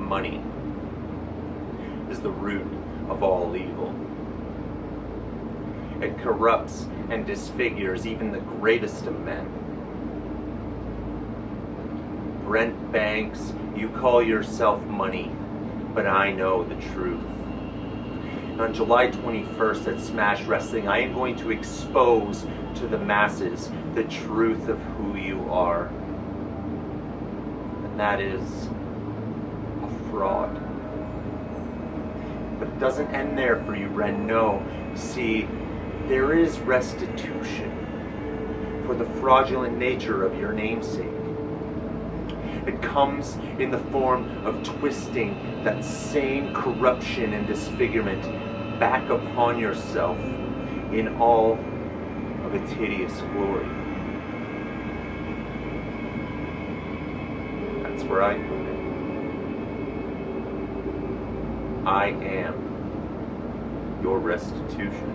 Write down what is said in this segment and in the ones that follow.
money is the root of all evil. It corrupts and disfigures even the greatest of men. Brent Banks, you call yourself money, but I know the truth. On July 21st at Smash Wrestling, I am going to expose to the masses the truth of who you are. And that is a fraud. But it doesn't end there for you, Brent. No. See, there is restitution for the fraudulent nature of your namesake. It comes in the form of twisting that same corruption and disfigurement back upon yourself in all of its hideous glory. That's where I put it. I am your restitution.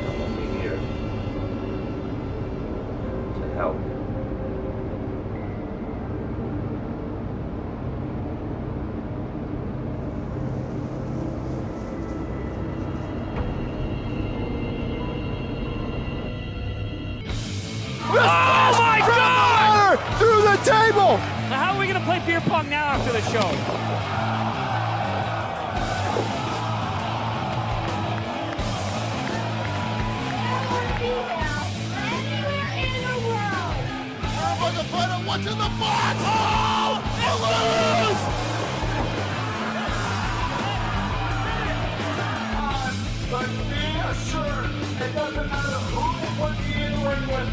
I'm only here to help. Oh my God! Through the table! Now how are we gonna play beer pong now after the show? What's in the box? Oh! You lose! But be assured, it doesn't matter who you put me in the ring with.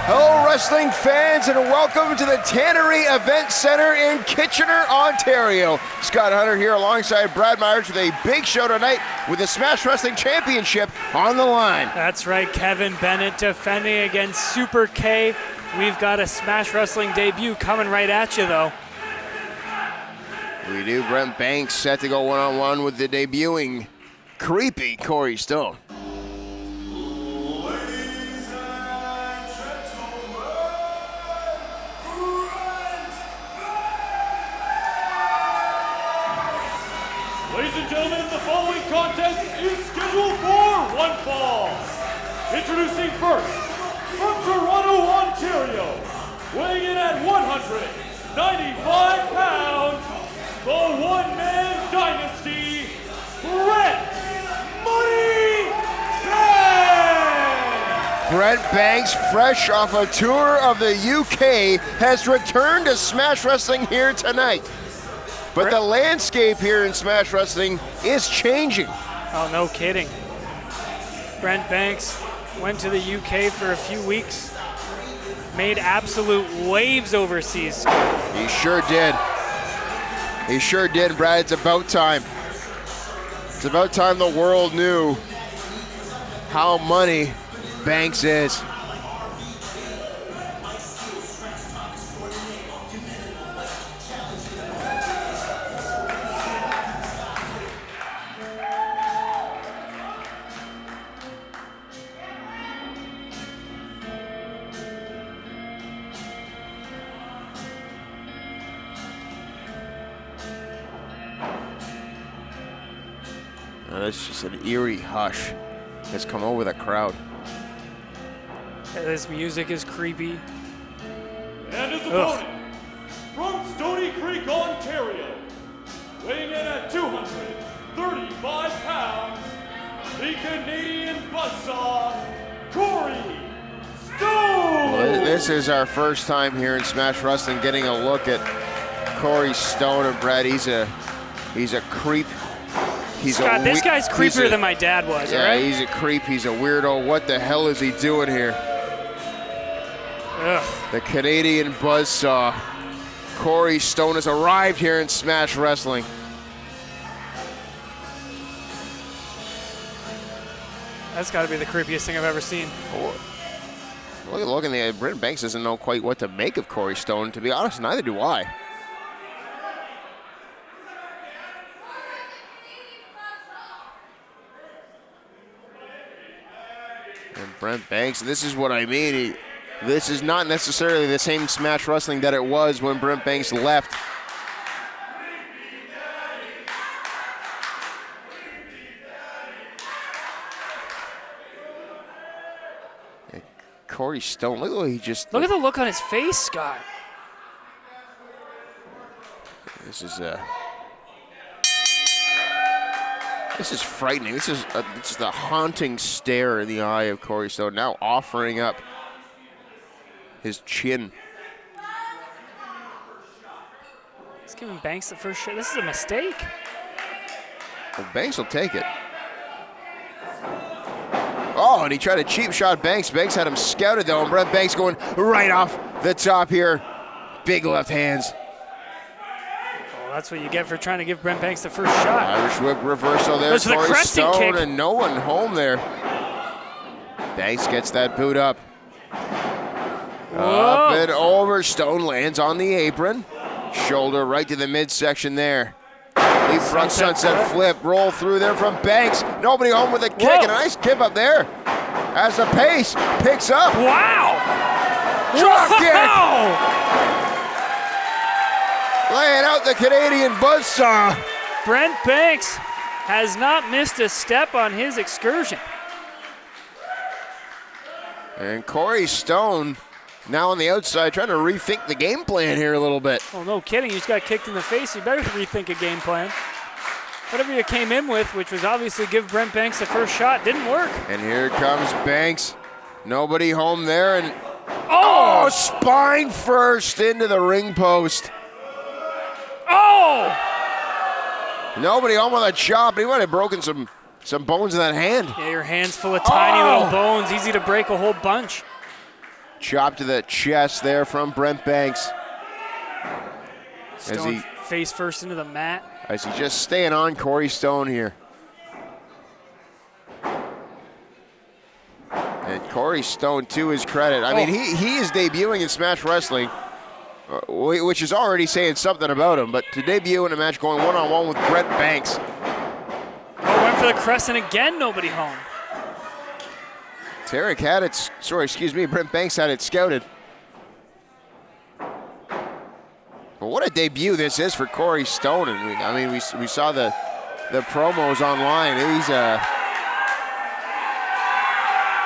Hello, wrestling fans, and welcome to the Tannery Event Center in Kitchener, Ontario. Scott Hunter here alongside Brad Myers with a big show tonight with the Smash Wrestling Championship on the line. That's right, Kevin Bennett defending against Super K. We've got a Smash Wrestling debut coming right at you, though. We do. Brent Banks set to go one-on-one with the debuting creepy Corey Stone. Ladies and gentlemen, the following contest is scheduled for one fall. Introducing first, from Toronto, Ontario, weighing in at 195 pounds, the one-man dynasty, Brent Money Banks! Brent Banks, fresh off a tour of the UK, has returned to Smash Wrestling here tonight. But the landscape here in Smash Wrestling is changing. Oh, no kidding. Brent Banks went to the UK for a few weeks, made absolute waves overseas. He sure did. He sure did, Brad. It's about time. It's about time the world knew how money Banks is. It's just an eerie hush that's come over the crowd. This music is creepy. And his opponent, from Stony Creek, Ontario, weighing in at 235 pounds, the Canadian buzzsaw, Corey Stone! Well, this is our first time here in Smash Wrestling getting a look at Corey Stone. And Brad, he's a creep. Scott, this guy's creepier than my dad was, yeah, right? He's a creep. He's a weirdo. What the hell is he doing here? Ugh. The Canadian buzzsaw, Corey Stone, has arrived here in Smash Wrestling. That's got to be the creepiest thing I've ever seen. Look at the Brent Banks doesn't know quite what to make of Corey Stone. To be honest, neither do I. And Brent Banks, this is what I mean. This is not necessarily the same Smash Wrestling that it was when Brent Banks left. Corey Stone, look at what he just... Look at the look on his face, Scott. This is frightening. This is the haunting stare in the eye of Corey Stone, now offering up his chin. He's giving Banks the first shot. This is a mistake. Well, Banks will take it. Oh, and he tried a cheap shot Banks. Banks had him scouted though, and Brent Banks going right off the top here. Big left hands. Oh, that's what you get for trying to give Brent Banks the first shot. Irish whip reversal there. There's Corey the crescent Stone, kick. and no one home there. Banks gets that boot up. Up and over. Stone lands on the apron. Shoulder right to the midsection there. Leap front sunset flip. Roll through there from Banks. Nobody home with a kick. And a nice tip up there. As the pace picks up. Wow! Drop kick. Wow! Laying out the Canadian buzzsaw. Brent Banks has not missed a step on his excursion. And Corey Stone now on the outside trying to rethink the game plan here a little bit. Oh, no kidding. You just got kicked in the face. You better rethink a game plan. Whatever you came in with, which was obviously give Brent Banks the first shot, didn't work. And here comes Banks. Nobody home there. And Oh! spine first into the ring post. Oh! Nobody home with a chop. He might have broken some bones in that hand. Yeah, your hand's full of tiny little bones. Easy to break a whole bunch. Chop to the chest there from Brent Banks. Stone face first into the mat. As he just staying on Corey Stone here. And Corey Stone, to his credit, I mean, he is debuting in Smash Wrestling, which is already saying something about him, but to debut in a match going one-on-one with Brent Banks. Oh, went for the crescent again, nobody home. Tarek had it, Brent Banks had it scouted. But what a debut this is for Corey Stone. And we saw the promos online.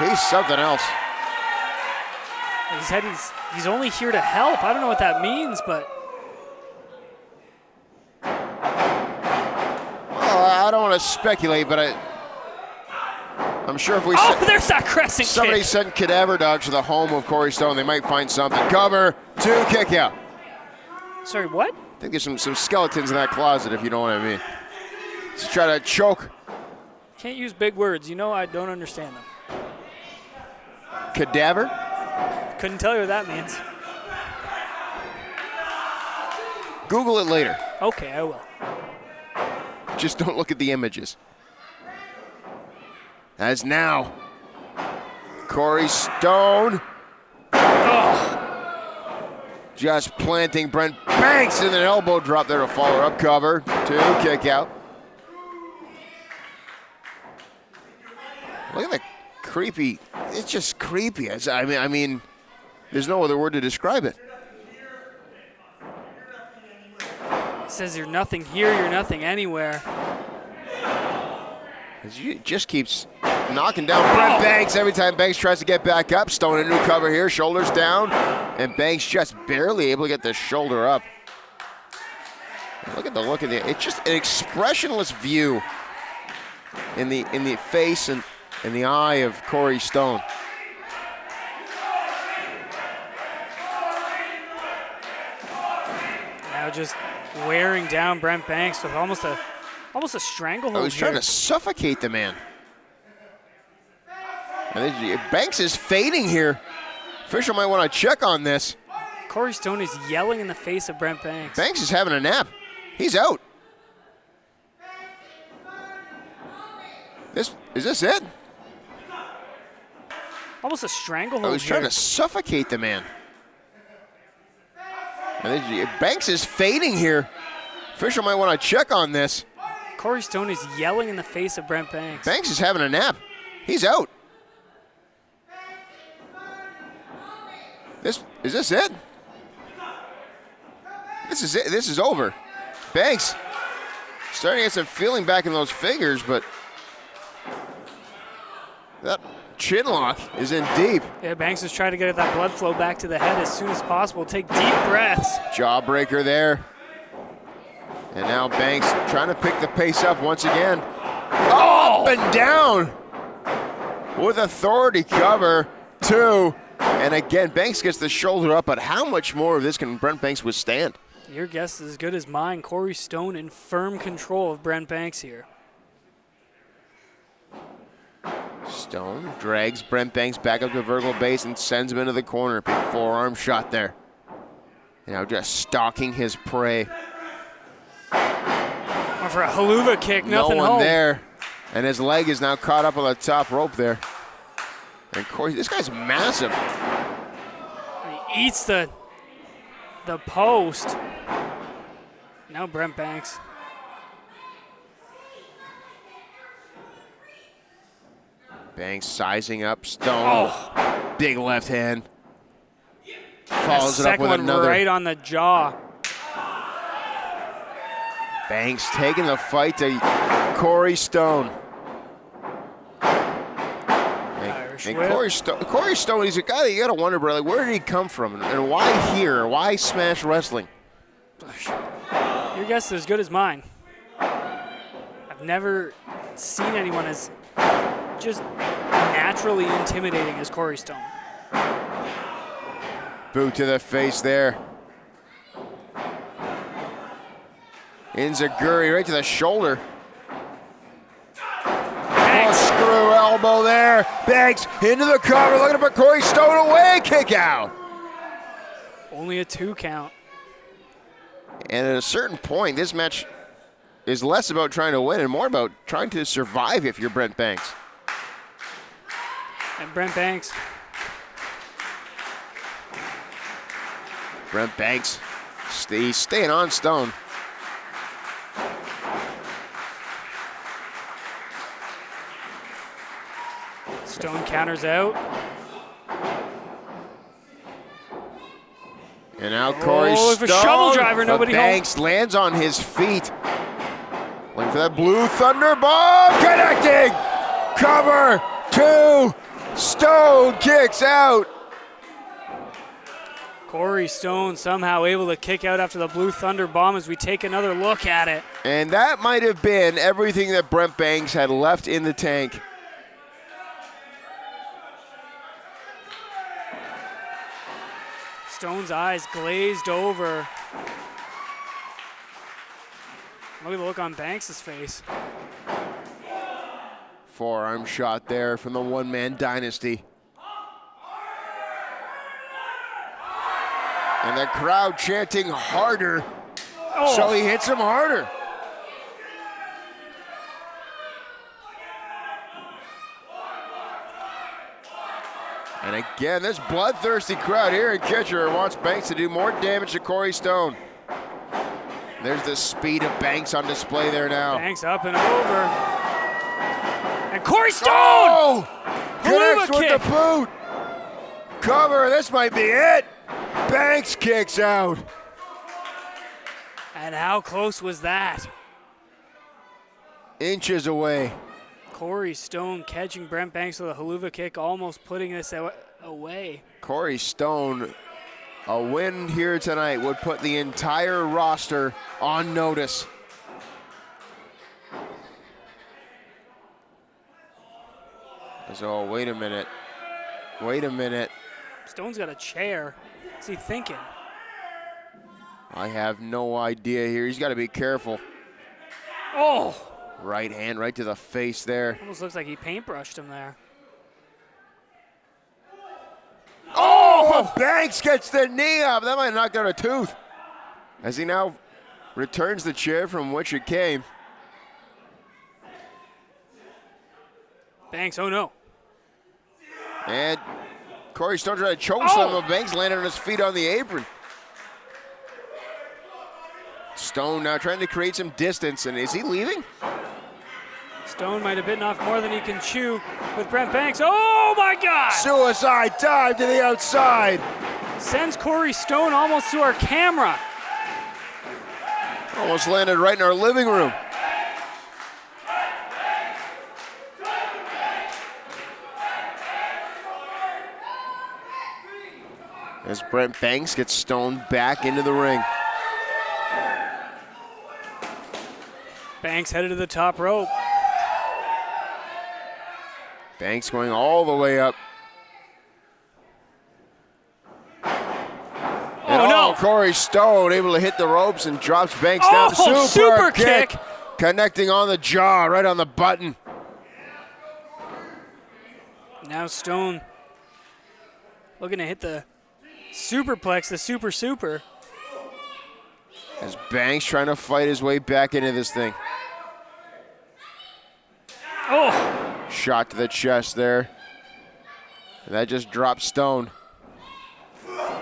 He's something else. He said he's only here to help. I don't know what that means, but. Well, I don't want to speculate, but I'm sure if we there's that crescent somebody kick. sent cadaver dogs to the home of Corey Stone, they might find something. Cover, 2, kick out. Sorry, what? I think there's some skeletons in that closet, if you know what I mean. Just try to choke. Can't use big words. You know I don't understand them. Cadaver? Couldn't tell you what that means. Google it later. Okay, I will. Just don't look at the images. As now, Corey Stone. Just planting Brent Banks and an elbow drop there to follow up. Cover, 2, kick out. Look at the creepy, it's just creepy. I mean, there's no other word to describe it. It says you're nothing here, you're nothing anywhere. He just keeps knocking down Brent Banks every time Banks tries to get back up. Stone a new cover here, shoulders down, and Banks just barely able to get the shoulder up. Look at the look of it's just an expressionless view in the face and in the eye of Corey Stone. Now just wearing down Brent Banks with almost a stranglehold. I was trying to suffocate the man. Banks is fading here. Official might want to check on this. Corey Stone is yelling in the face of Brent Banks. Banks is having a nap. He's out. Is this it? Almost a stranglehold. I was trying to suffocate the man. Banks is fading here. Official might want to check on this. Corey Stone is yelling in the face of Brent Banks. Banks is having a nap. He's out. Is this it? This is it. This is over. Banks starting to get some feeling back in those fingers, but that chin lock is in deep. Yeah, Banks is trying to get that blood flow back to the head as soon as possible. Take deep breaths. Jawbreaker there. And now Banks trying to pick the pace up once again. Oh, up and down with authority cover. 2. And again, Banks gets the shoulder up, but how much more of this can Brent Banks withstand? Your guess is as good as mine. Corey Stone in firm control of Brent Banks here. Stone drags Brent Banks back up to vertical base and sends him into the corner. Big forearm shot there. Now just stalking his prey. Went for a haluva kick, nothing No one home. there. And his leg is now caught up on the top rope there. And Corey, this guy's massive. And he eats the post. Now Brent Banks. Banks sizing up Stone. Oh. Big left hand. Follows it up with one another. Right on the jaw. Banks taking the fight to Corey Stone. And Corey Stone, he's a guy that you gotta wonder, bro, like, where did he come from, and why here? Why Smash Wrestling? Your guess is as good as mine. I've never seen anyone as just naturally intimidating as Corey Stone. Boot to the face there. Inzaguri right to the shoulder. Oh, screw elbow there. Banks into the cover, looking to put Corey Stone away. Kick out. Only a 2 count. And at a certain point, this match is less about trying to win and more about trying to survive if you're Brent Banks. And Brent Banks. Brent Banks, he's staying on Stone. Stone counters out. And now Corey Stone. Shovel driver, nobody home. Banks lands on his feet. Looking for that blue thunder bomb. Connecting. Cover. 2. Stone kicks out. Corey Stone somehow able to kick out after the blue thunder bomb as we take another look at it. And that might have been everything that Brent Banks had left in the tank. Stone's eyes glazed over. Look at the look on Banks' face. Forearm shot there from the one-man dynasty. And the crowd chanting harder. Oh. So he hits him harder. And again, this bloodthirsty crowd here in Kitchener wants Banks to do more damage to Corey Stone. There's the speed of Banks on display there now. Banks up and over. And Corey Stone! Oh! Connects with kick. the boot. Cover, this might be it. Banks kicks out. And how close was that? Inches away. Corey Stone catching Brent Banks with a haluva kick, almost putting this away. Corey Stone, a win here tonight would put the entire roster on notice. So, wait a minute. Wait a minute. Stone's got a chair. What's he thinking? I have no idea here. He's got to be careful. Oh! Right hand right to the face there. Almost looks like he paintbrushed him there. Oh! Banks gets the knee up. That might knock out a tooth. As he now returns the chair from which it came. Banks, oh no. And Corey Stone tried to choke slam, but Banks landed on his feet on the apron. Stone now trying to create some distance, and is he leaving? Stone might have bitten off more than he can chew with Brent Banks. Oh my God! Suicide dive to the outside. sends Corey Stone almost to our camera. Almost landed right in our living room. As Brent Banks gets Stone back into the ring. Banks headed to the top rope. Banks going all the way up. And no. Corey Stone able to hit the ropes and drops Banks down. Super kick. Connecting on the jaw, right on the button. Now Stone looking to hit the superplex, the super. As Banks trying to fight his way back into this thing. Oh, Shot to the chest there. And that just dropped Stone.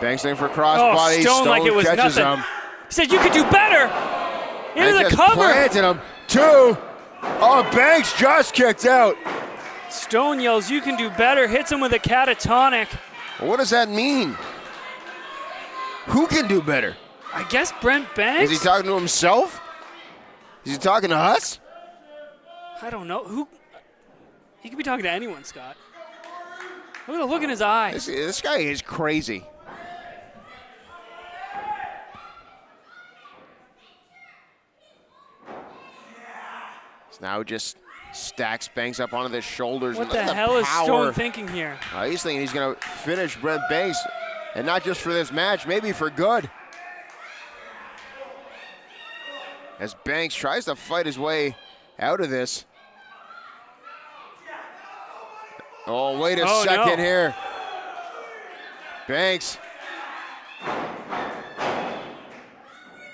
Banks looking for crossbody. Stone like it was catches nothing. him. He said you could do better. Into And the just cover. planted him. 2. Oh, Banks just kicked out. Stone yells, you can do better, hits him with a catatonic. What does that mean? Who can do better? I guess Brent Banks? Is he talking to himself? Is he talking to us? I don't know. Who? He could be talking to anyone, Scott. Look at the look in his eyes. This guy is crazy. So now just stacks Banks up onto the shoulders. What and the look at hell is power. Stone thinking here? He's thinking he's going to finish Brent Banks, and not just for this match, maybe for good. As Banks tries to fight his way out of this. Oh, wait a second here. Banks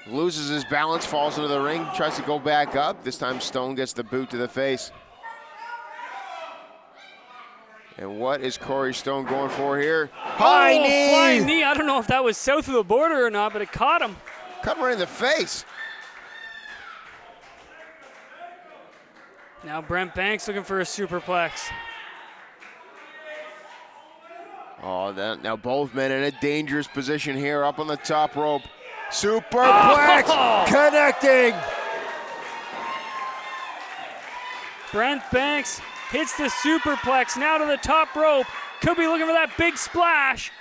loses his balance, falls into the ring, tries to go back up. This time Stone gets the boot to the face. And what is Corey Stone going for here? High knee! Flying knee. I don't know if that was south of the border or not, but it caught him. Cut him right in the face. Now Brent Banks looking for a superplex. Oh, now both men in a dangerous position here up on the top rope. Superplex connecting. Brent Banks hits the superplex now to the top rope. Could be looking for that big splash.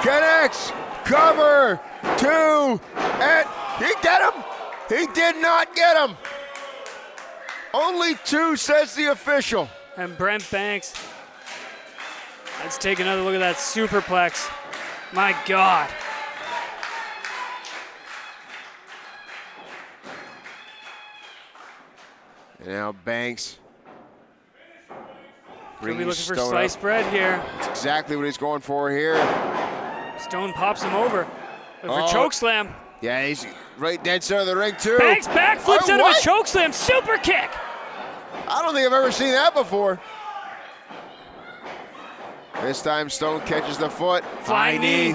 Connects. Cover. 2. And he get him. He did not get him. Only 2, says the official. And Brent Banks. Let's take another look at that superplex. My God. And now Banks. Could be looking for Stone sliced up. bread here. That's exactly what he's going for here. Stone pops him over. Looking for choke slam. Yeah, he's right dead center of the ring too. Banks backflips out of what? a choke slam. Super kick. I don't think I've ever seen that before. This time Stone catches the foot. Flying knee.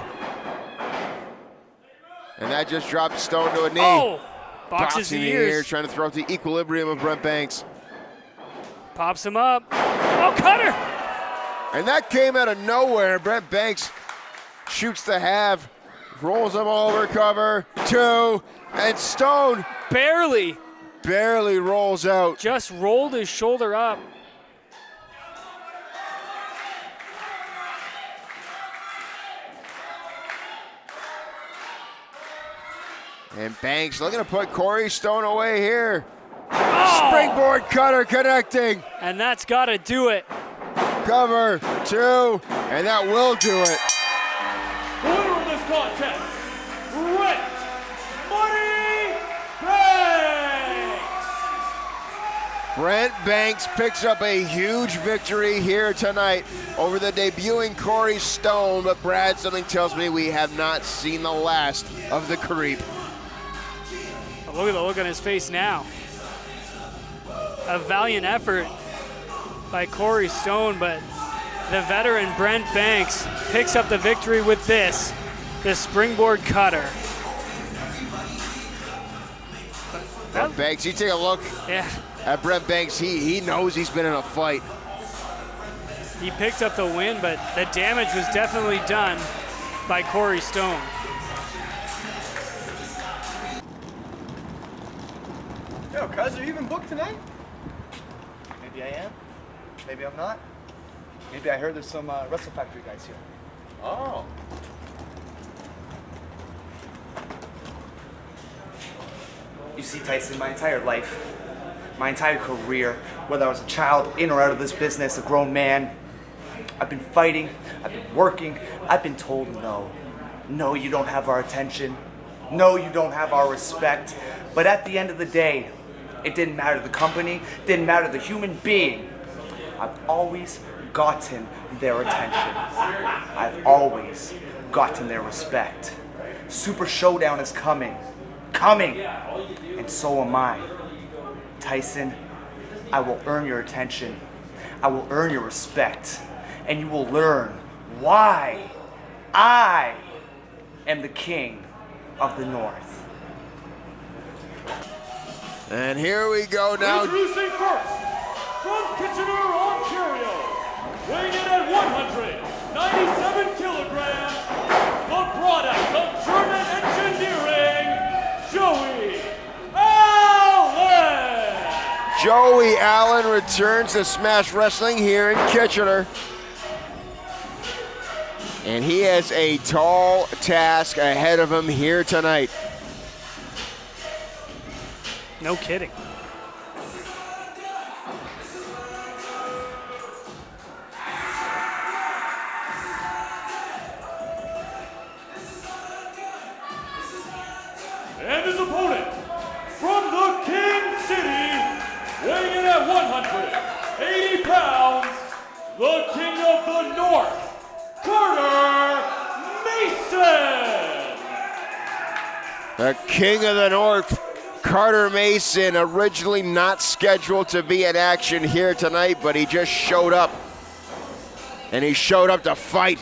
And that just dropped Stone to a knee. Oh, boxes Boxing the the ears. ear, trying to throw out the equilibrium of Brent Banks. Pops him up. Oh, cutter. And that came out of nowhere. Brent Banks shoots the half, rolls him over, cover, 2, and Stone Barely. rolls out. Just rolled his shoulder up. And Banks looking to put Corey Stone away here. Oh! Springboard cutter connecting. And that's got to do it. Cover, 2, And that will do it. winner of this contest, Brent Money Banks. Brent Banks picks up a huge victory here tonight over the debuting Corey Stone. But Brad, something tells me we have not seen the last of the creep. Look at the look on his face now. A valiant effort by Corey Stone, but the veteran Brent Banks picks up the victory with this, the springboard cutter. Brent Banks, you take a look Yeah, at Brent Banks. He knows he's been in a fight. he picked up the win, but the damage was definitely done. by Corey Stone. Yo, cuz, are you even booked tonight? Maybe I am. Maybe I'm not. Maybe I heard there's some Wrestle Factory guys here. Oh. You see, Tyson, my entire life, my entire career, whether I was a child, in or out of this business, a grown man, I've been fighting, I've been working, I've been told no. No, you don't have our attention. No, you don't have our respect. But at the end of the day, it didn't matter the company, didn't matter the human being. I've always gotten their attention. I've always gotten their respect. Super Showdown is coming. Coming! And so am I. Tyson, I will earn your attention. I will earn your respect. And you will learn why I am the king of the North. And here we go now. Introducing first, from Kitchener, Ontario, weighing in at 197 kilograms, the product of German engineering, Joey Allen! Joey Allen returns to Smash Wrestling here in Kitchener. And he has a tall task ahead of him here tonight. No kidding. And his opponent, from the King City, weighing in at 180 pounds, the King of the North, Carter Mason! The King of the North, Carter Mason, originally not scheduled to be in action here tonight, but he just showed up. And he showed up to fight.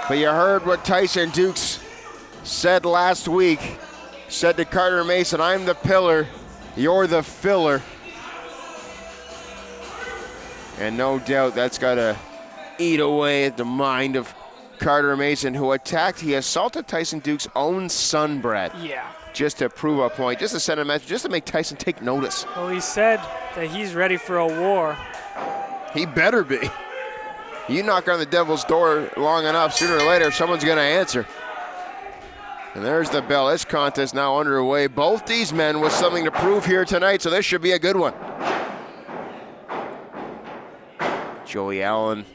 But you heard what Tyson Dukes said last week. Said to Carter Mason, I'm the pillar, you're the filler. And no doubt that's got to eat away at the mind of Carter Mason, who he assaulted Tyson Dukes' own son, Brett. Yeah. Just to prove a point, just to send a message, just to make Tyson take notice. Well, he said that he's ready for a war. He better be. You knock on the devil's door long enough, sooner or later, someone's going to answer. And there's the bell. This contest now underway. Both these men with something to prove here tonight, so this should be a good one. Joey Allen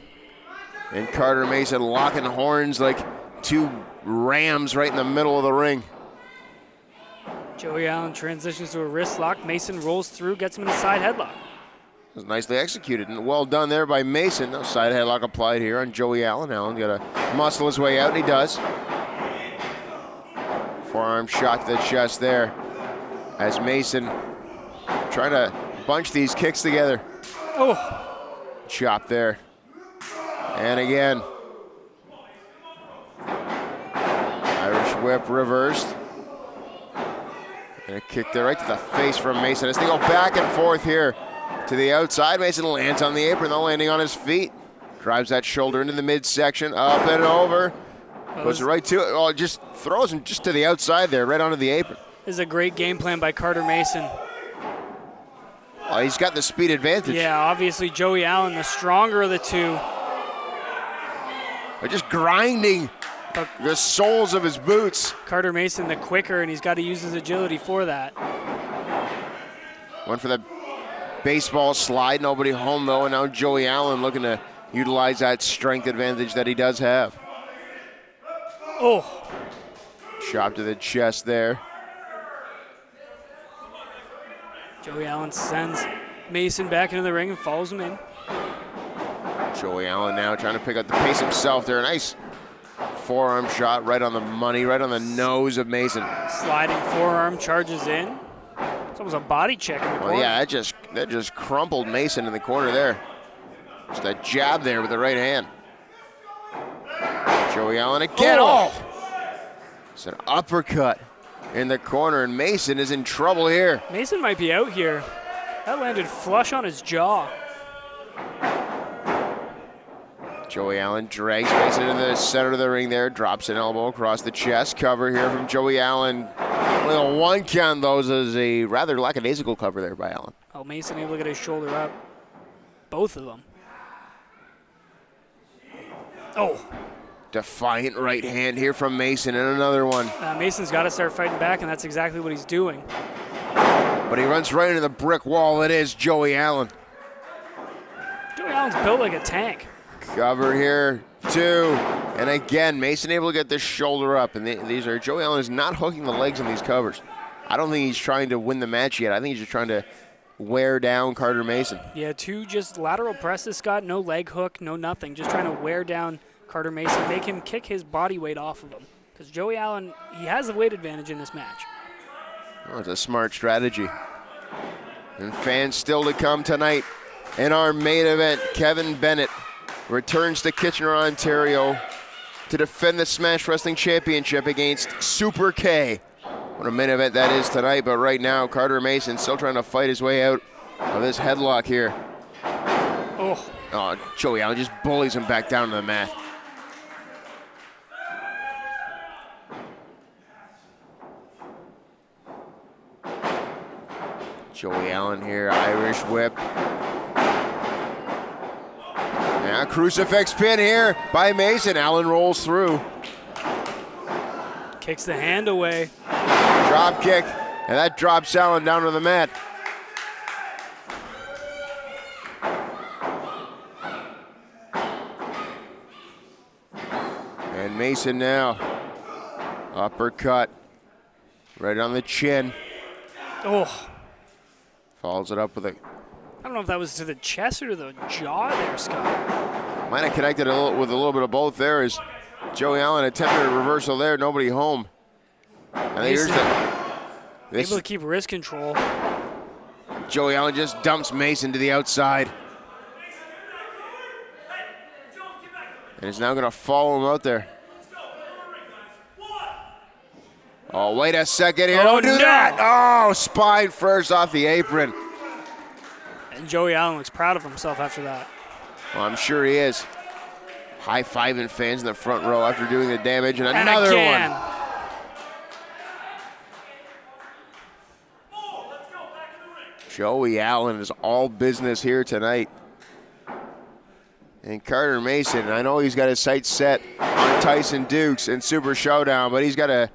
and Carter Mason locking horns like two rams right in the middle of the ring. Joey Allen transitions to a wrist lock. Mason rolls through, gets him in a side headlock. It was nicely executed and well done there by Mason. No side headlock applied here on Joey Allen. Allen got to muscle his way out, and he does. Forearm shot to the chest there as Mason trying to bunch these kicks together. Oh. Chop there. And again. Irish whip reversed. And a kick there right to the face from Mason as they go back and forth here to the outside. Mason lands on the apron, though landing on his feet. Drives that shoulder into the midsection, up and over. Goes right to it. Oh, just throws him just to the outside there, right onto the apron. This is a great game plan by Carter Mason. Oh, he's got the speed advantage. Yeah, obviously Joey Allen, the stronger of the two. They're just grinding the soles of his boots. Carter Mason, the quicker, and he's got to use his agility for that. Went for the baseball slide, nobody home though, and now Joey Allen looking to utilize that strength advantage that he does have. Oh. Chop to the chest there. Joey Allen sends Mason back into the ring and follows him in. Joey Allen now trying to pick up the pace himself there. Nice forearm shot right on the money, right on the nose of Mason. Sliding forearm, charges in. It's almost a body check in the corner. Well, yeah, that just crumpled Mason in the corner there. Just a jab there with the right hand. Joey Allen again. Oh! It's an uppercut in the corner, and Mason is in trouble here. Mason might be out here. That landed flush on his jaw. Joey Allen drags Mason into the center of the ring there, drops an elbow across the chest. Cover here from Joey Allen. Only a 1 count, though, is a rather lackadaisical cover there by Allen. Oh, Mason able to get his shoulder up. Both of them. Oh. Defiant right hand here from Mason, and another one. Mason's got to start fighting back, and that's exactly what he's doing. But he runs right into the brick wall. It is Joey Allen. Joey Allen's built like a tank. Cover here, 2. And again, Mason able to get this shoulder up. And these are, Joey Allen is not hooking the legs on these covers. I don't think he's trying to win the match yet. I think he's just trying to wear down Carter Mason. Yeah, 2 just lateral presses, Scott. No leg hook, no nothing. Just trying to wear down Carter Mason, make him kick his body weight off of him. Because Joey Allen, he has the weight advantage in this match. Oh, it's a smart strategy. And fans still to come tonight. In our main event, Kevin Bennett returns to Kitchener, Ontario to defend the Smash Wrestling Championship against Super K. What a main event that is tonight, but right now Carter Mason still trying to fight his way out of this headlock here. Oh, Joey Allen just bullies him back down to the mat. Joey Allen here, Irish whip. Now crucifix pin here by Mason. Allen rolls through. Kicks the hand away. Drop kick, and that drops Allen down to the mat. And Mason now, uppercut, right on the chin. Oh. Follows it up with a... I don't know if that was to the chest or to the jaw there, Scott. Might have connected with a little bit of both there as Joey Allen attempted a reversal there, nobody home. I think able to keep wrist control. Joey Allen just dumps Mason to the outside. And is now going to follow him out there. Oh, wait a second here. Don't do that. Oh, spine first off the apron. And Joey Allen looks proud of himself after that. Well, I'm sure he is. High-fiving fans in the front row after doing the damage. And another one. Joey Allen is all business here tonight. And Carter Mason, I know he's got his sights set on Tyson Dukes and Super Showdown, but he's got to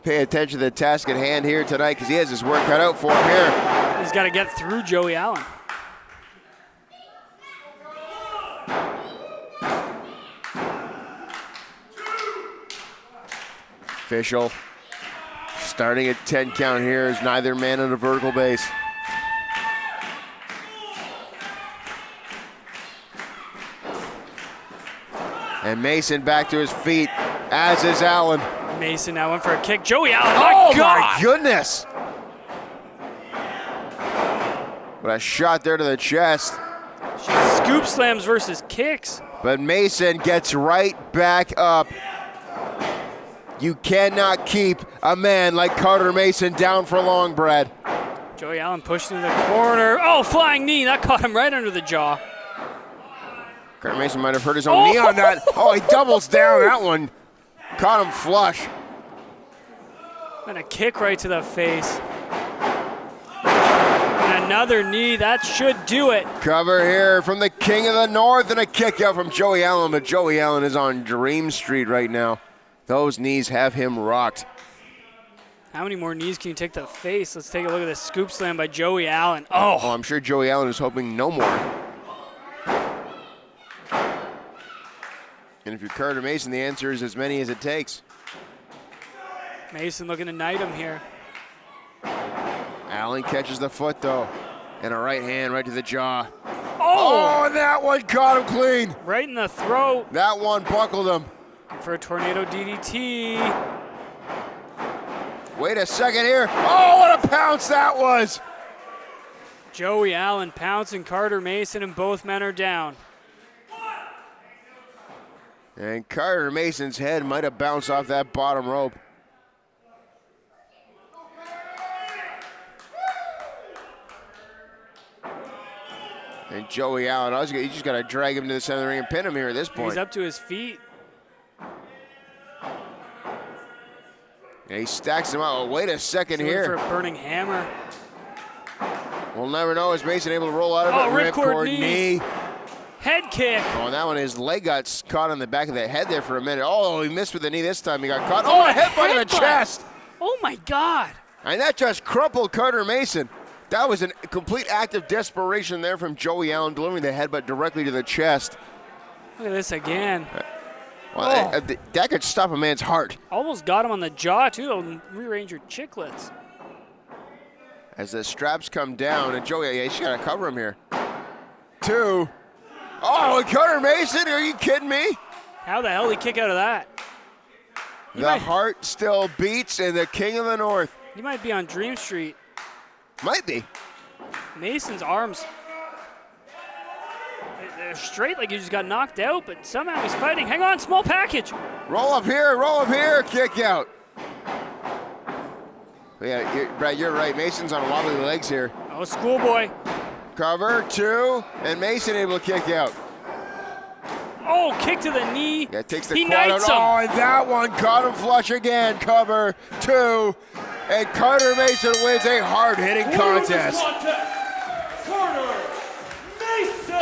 pay attention to the task at hand here tonight because he has his work cut out for him here. He's got to get through Joey Allen. Official. Starting at 10 count here is neither man on a vertical base. And Mason back to his feet, as is Allen. Mason now went for a kick. Joey Allen, my goodness. But a shot there to the chest. Scoop slams versus kicks. But Mason gets right back up. You cannot keep a man like Carter Mason down for long, Brad. Joey Allen pushed into the corner. Oh, flying knee. That caught him right under the jaw. Carter Mason might have hurt his own knee on that. Oh, he doubles down. That one caught him flush. And a kick right to the face. And another knee. That should do it. Cover here from the King of the North and a kick out from Joey Allen. But Joey Allen is on Dream Street right now. Those knees have him rocked. How many more knees can you take to the face? Let's take a look at this scoop slam by Joey Allen. Oh, I'm sure Joey Allen is hoping no more. And if you're Carter Mason, the answer is as many as it takes. Mason looking to knight him here. Allen catches the foot, though. And a right hand right to the jaw. Oh, and that one caught him clean. Right in the throat. That one buckled him. For a tornado DDT. Wait a second here. Oh, what a pounce that was. Joey Allen pouncing Carter Mason, and both men are down. And Carter Mason's head might have bounced off that bottom rope. And Joey Allen, you just got to drag him to the center of the ring and pin him here at this point. He's up to his feet. And he stacks him out. Oh, wait a second He's looking here. for a burning hammer. We'll never know. Is Mason able to roll out of Oh, it? ripcord knee. Head kick. Oh, and that one, his leg got caught on the back of the head there for a minute. Oh, he missed with the knee this time. He got caught. Oh, a headbutt in the chest. Oh, my God. And that just crumpled Carter Mason. That was a complete act of desperation there from Joey Allen, delivering the headbutt directly to the chest. Look at this again. Well, that could stop a man's heart. Almost got him on the jaw, too. It'll rearrange your chiclets. As the straps come down, and Joey, he's got to cover him here. 2. Oh, and Carter Mason, are you kidding me? How the hell did he kick out of that? The heart still beats, and the King of the North. He might be on Dream Street. Might be. Mason's arms, they're straight like he just got knocked out, but somehow he's fighting. Hang on, small package. Roll up here, kick out. Yeah, Brad, you're right. Mason's on wobbly legs here. Oh, schoolboy. Cover, 2, and Mason able to kick out. Oh, kick to the knee. Yeah, takes the he quad out. knights him. Oh, and that one caught him flush again. Cover, 2, and Carter Mason wins a hard-hitting contest. Carter Mason!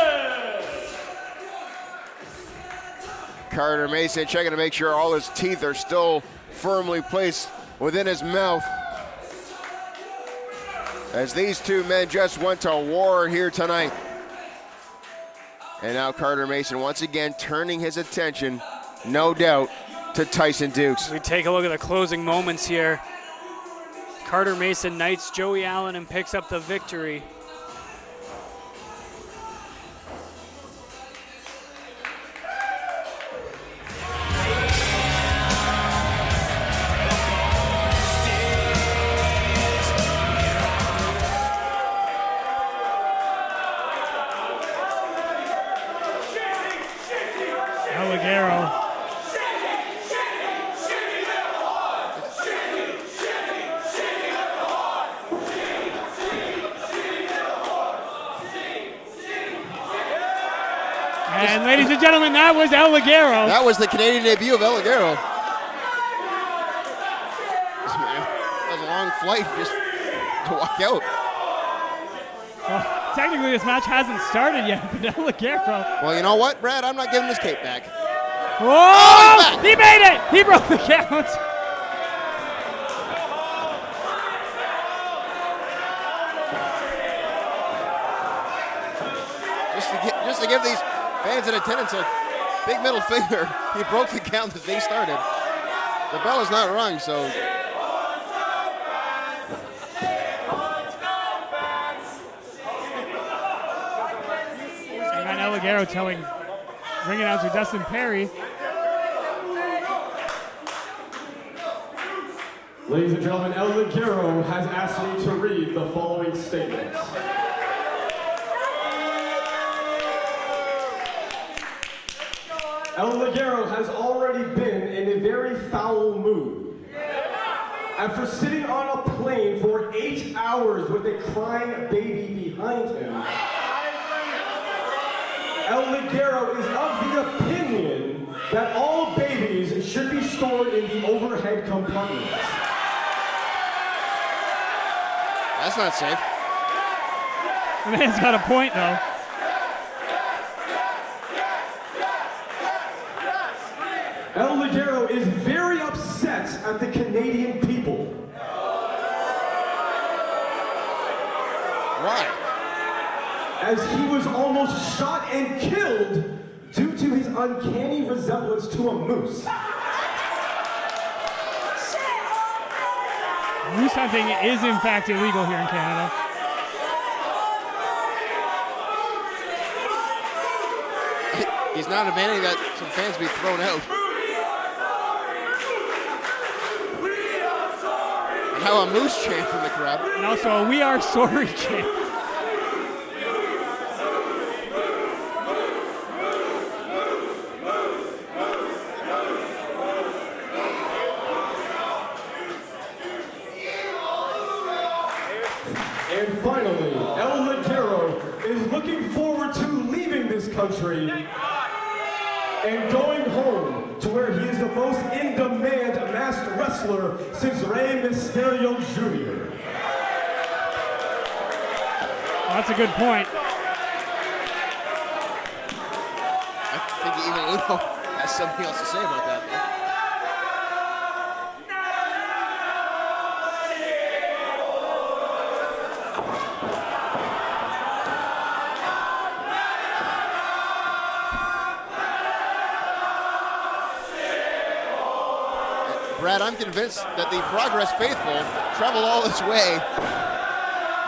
Carter Mason checking to make sure all his teeth are still firmly placed within his mouth. As these two men just went to war here tonight. And now Carter Mason once again turning his attention, no doubt, to Tyson Dukes. We take a look at the closing moments here. Carter Mason knights Joey Allen and picks up the victory. Ligero. And ladies and gentlemen, that was El Ligero. That was the Canadian debut of El Ligero. That was a long flight just to walk out. Well, technically this match hasn't started yet, but El Ligero. Well, you know what, Brad? I'm not giving this cape back. Oh, he made it! He broke the count. Just to give these fans in attendance a big middle finger. He broke the count as they started. The bell is not rung, so. And El Ligero telling ring announcer Dustin Perry. Ladies and gentlemen, El Ligero has asked me to read the following statements. El Ligero has already been in a very foul mood. After sitting on a plane for 8 hours with a crying baby behind him, El Ligero is of the opinion that all babies should be stored in the overhead compartments. That's not safe. The man's got a point, though. El Ligero is very upset at the Canadian people. Why? As he was almost shot and killed due to his uncanny resemblance to a moose. Moose hunting is in fact illegal here in Canada. He's not demanding that some fans be thrown out. And how a moose chant from the crowd. And also a "We Are Sorry" chant. And finally, El Ligero is looking forward country and going home to where he is the most in-demand masked wrestler since Rey Mysterio Jr. That's a good point. I think even Uno has something else to say about that. Brad, I'm convinced that the Progress faithful travel all this way.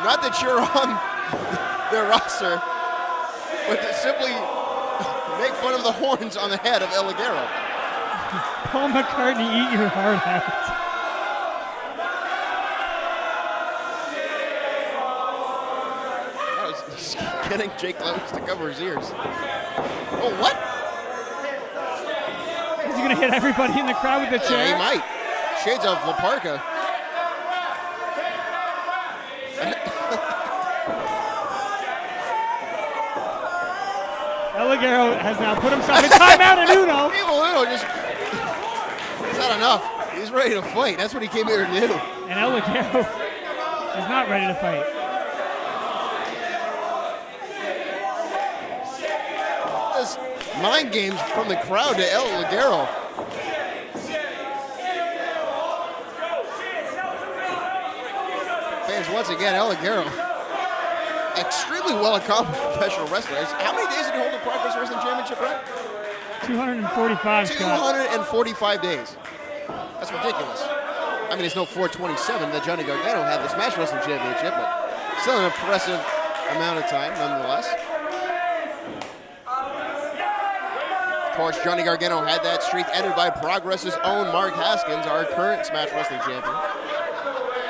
Not that you're on their roster, but to simply make fun of the horns on the head of El Ligero. Paul McCartney, eat your heart out. He's getting Jake Lewis to cover his ears. Oh, what? Is he going to hit everybody in the crowd with the chair? He might. Shades of La Parka. El Ligero has now put himself in timeout and Uno. Evil Uno just, he's had enough. He's ready to fight. That's what he came here to do. And El Ligero is not ready to fight. This mind games from the crowd to El Ligero. Fans, once again, El Ligero, extremely well accomplished professional wrestler. How many days did he hold the Progress Wrestling Championship, right? 245, Scott. 245 days. That's ridiculous. I mean, it's no 427 that Johnny Gargano had the Smash Wrestling Championship, but still an impressive amount of time, nonetheless. Of course, Johnny Gargano had that streak ended by Progress's own Mark Haskins, our current Smash Wrestling champion.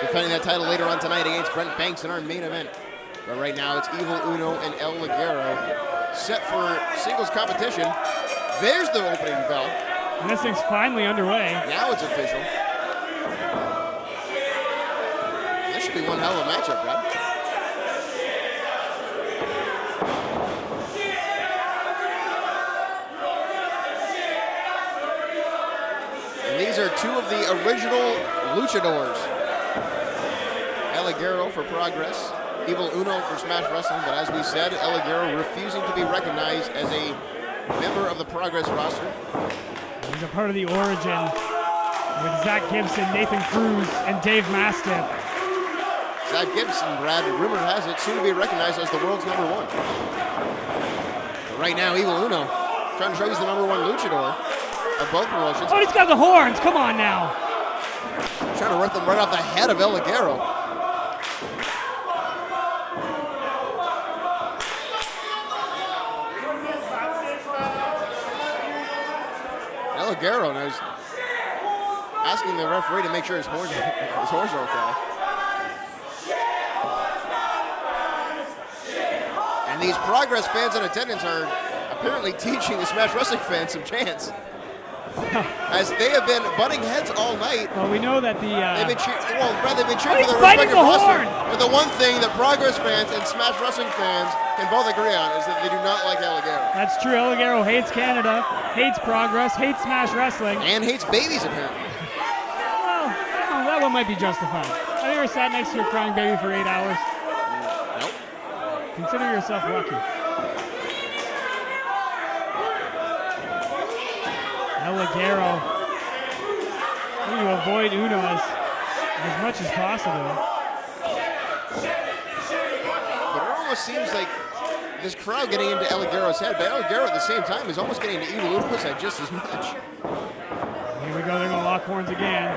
Defending that title later on tonight against Brent Banks in our main event. But right now, it's Evil Uno and El Ligero set for singles competition. There's the opening bell. And this thing's finally underway. Now it's official. This should be one hell of a matchup, Brad. And these are two of the original luchadors. El Ligero for Progress, Evil Uno for Smash Wrestling, but as we said, El Ligero refusing to be recognized as a member of the Progress roster. He's a part of the Origin with Zach Gibson, Nathan Cruz, and Dave Mastiff. Zach Gibson, Brad, rumor has it, soon to be recognized as the world's #1. But right now, Evil Uno trying to show he's the #1 luchador of both promotions. Oh, he's got the horns. Come on now. Trying to rip them right off the head of El Ligero. El Ligero knows, asking the referee to make sure his horns are okay. And these Progress fans in attendance are apparently teaching the Smash Wrestling fans some chants. As they have been butting heads all night. Well, we know that the... they've been cheering for their biting respective the roster. horn. But the one thing that Progress fans and Smash Wrestling fans can both agree on is that they do not like El Ligero. That's true. El Ligero hates Canada, hates Progress, hates Smash Wrestling. And hates babies, apparently. Well, that one might be justified. Have you ever sat next to your crying baby for 8 hours? Nope. Consider yourself lucky. El Ligero. Trying to avoid Uno as much as possible. But it almost seems like this crowd getting into El Ligero's head, but El Ligero at the same time is almost getting into Evil Uno's head just as much. Here we go, they're going to lock horns again.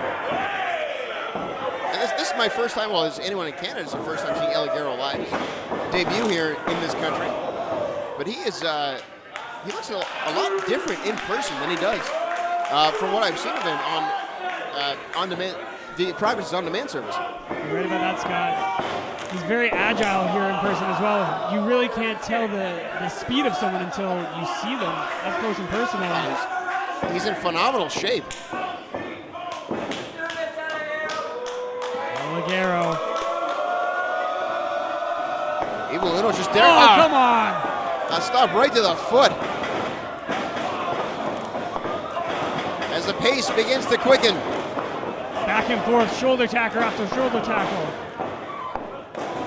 And this is my first time, well, as anyone in Canada, it's the first time seeing El Ligero live. Debut here in this country. But he is, he looks a lot different in person than he does from what I've seen of him on demand. The Progress is on demand service. You're right about that, Scott. He's very agile here in person as well. You really can't tell the speed of someone until you see them up close and personal. He's in phenomenal shape. Ligero. Evil Uno just there. Oh, come on. A stop right to the foot. As the pace begins to quicken. Back and forth, shoulder tackle after shoulder tackle.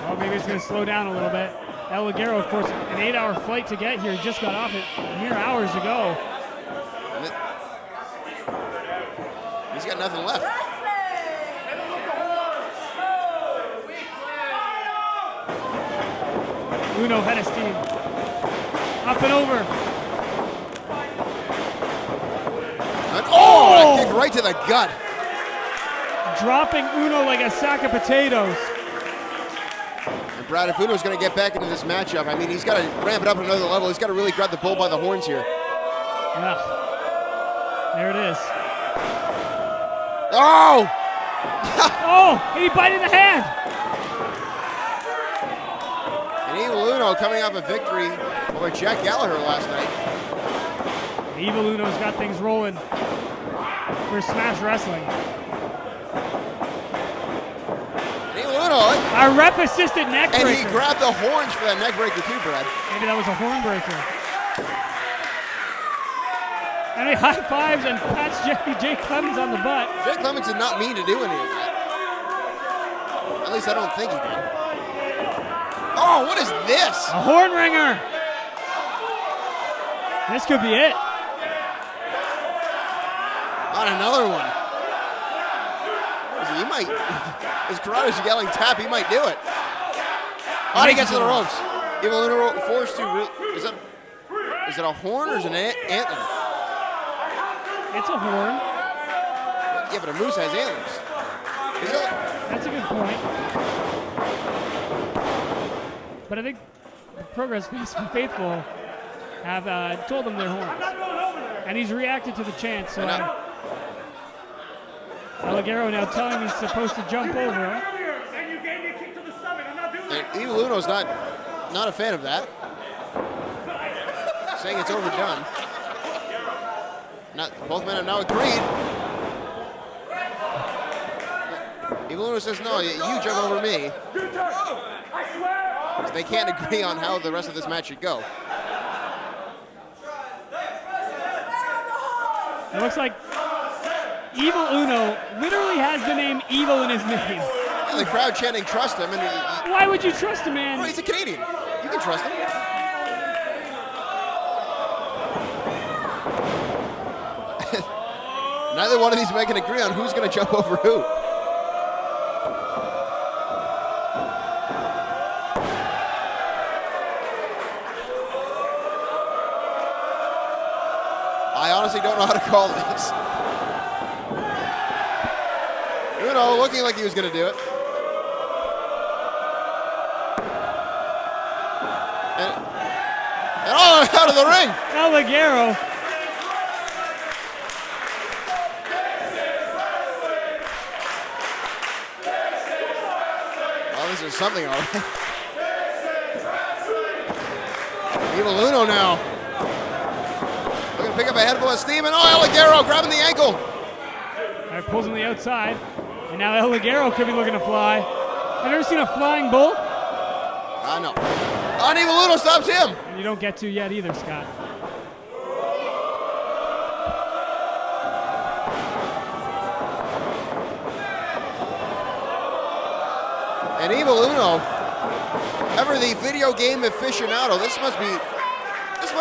Oh, maybe it's going to slow down a little bit. El Ligero, of course, an 8-hour flight to get here. Just got off it mere hours ago. He's got nothing left. Uno head of steam. Up and over. And a kick right to the gut. Dropping Uno like a sack of potatoes. And Brad, if Uno's going to get back into this matchup, I mean, he's got to ramp it up another level. He's got to really grab the bull by the horns here. Yeah. There it is. Oh! Oh, and he bite in the hand. And Evil Uno coming off a victory over Jack Gallagher last night. Evil Uno's got things rolling for Smash Wrestling. And Evil Uno, A ref-assisted neck breaker. and he grabbed the horns for that neck breaker too, Brad. Maybe that was a horn breaker. And he high fives and pats Jay Clemens on the butt. Jay Clemens did not mean to do any of that. At least I don't think he did. Oh, what is this? A horn ringer. This could be it. Not another one. He might. As Corrado's yelling tap, he might do it. Oh, he gets to the ropes. Evil Uno forced to. Is it a horn or is it an antler? It's a horn. Yeah, but a moose has antlers. Is it? That's a good point. But I think the Progress Faithful have told him they're horns. And he's reacted to the chant, so El Ligero now telling him he's supposed to jump over him. And Evil Uno's not a fan of that. Saying it's overdone. Both men have now agreed. Evil Uno says, no, you jump over me. So they can't agree on how the rest of this match should go. It looks like Evil Uno literally has the name Evil in his name. And the crowd chanting, trust him. And why would you trust a man? Well, he's a Canadian. You can trust him. Neither one of these men can agree on who's going to jump over who. I honestly don't know how to call this. Uno looking like he was going to do it. And out of the ring. El Ligero. This is something, all right. Evil Uno now. Looking to pick up a handful of steam, and El Ligero grabbing the ankle. All right, pulls him to the outside. And now El Ligero could be looking to fly. Have you ever seen a flying bull? No. And Evil Uno stops him. And you don't get to yet either, Scott. And Evil Uno, ever the video game aficionado, this must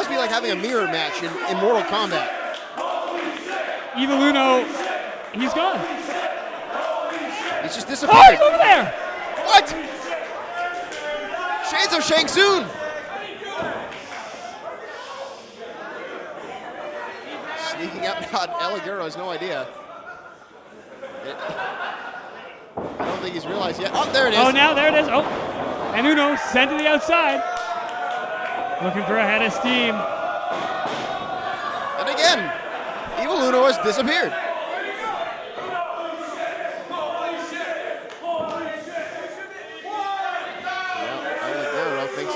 be like having a mirror match in Mortal Kombat. Evil Uno, he's gone. He's just Oh, disappeared. he's over there. What? Shades of Shang Tsung. Sneaking up now, El Ligero has no idea. I don't think he's realized yet. Oh, there it is. Oh, now there it is. Oh, and Uno sent to the outside. Looking for a head of steam. And again, Evil Uno has disappeared. El Ligero thinks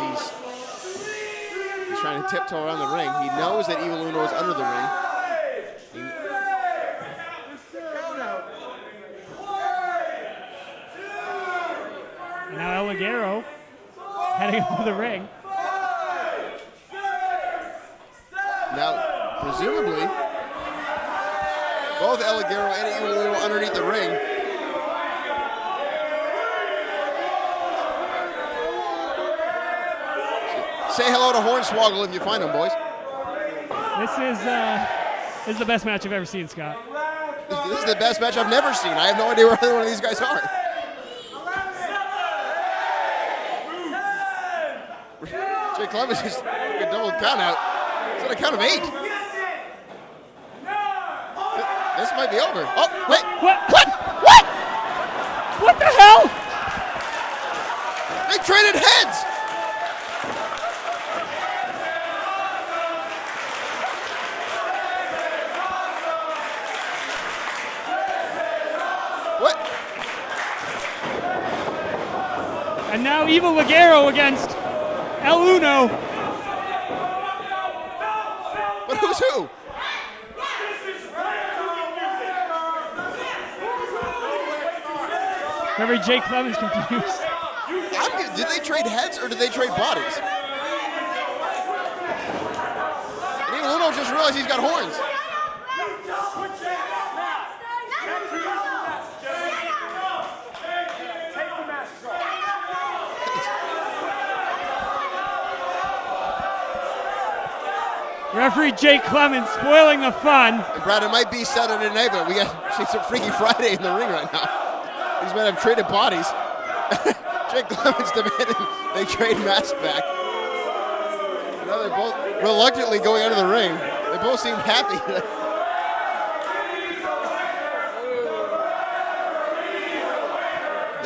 he's trying to tiptoe around the ring. He knows that Evil Uno is under the ring. And now El Ligero heading over the ring. Now, presumably, both El Ligero and Evil Uno underneath the ring. Say hello to Hornswoggle if you find him, boys. This is the best match I've ever seen, Scott. This is the best match I've never seen. I have no idea where either one of these guys are. Jay Clemens just a double count out. It's at a count of 8. This might be over. Oh, wait. What? What the hell? They traded heads. What? And now Evil Ligero against El Uno. But who's who? Remember, Jay Clemens confused. Did they trade heads or did they trade bodies? And Evil Uno just realized he's got horns. Referee Jay Clemens spoiling the fun. And Brad, it might be Saturday night, but we got see some Freaky Friday in the ring right now. These men have traded bodies. Jay Clemens demanding they trade masks back. Now they're both reluctantly going out of the ring. They both seem happy.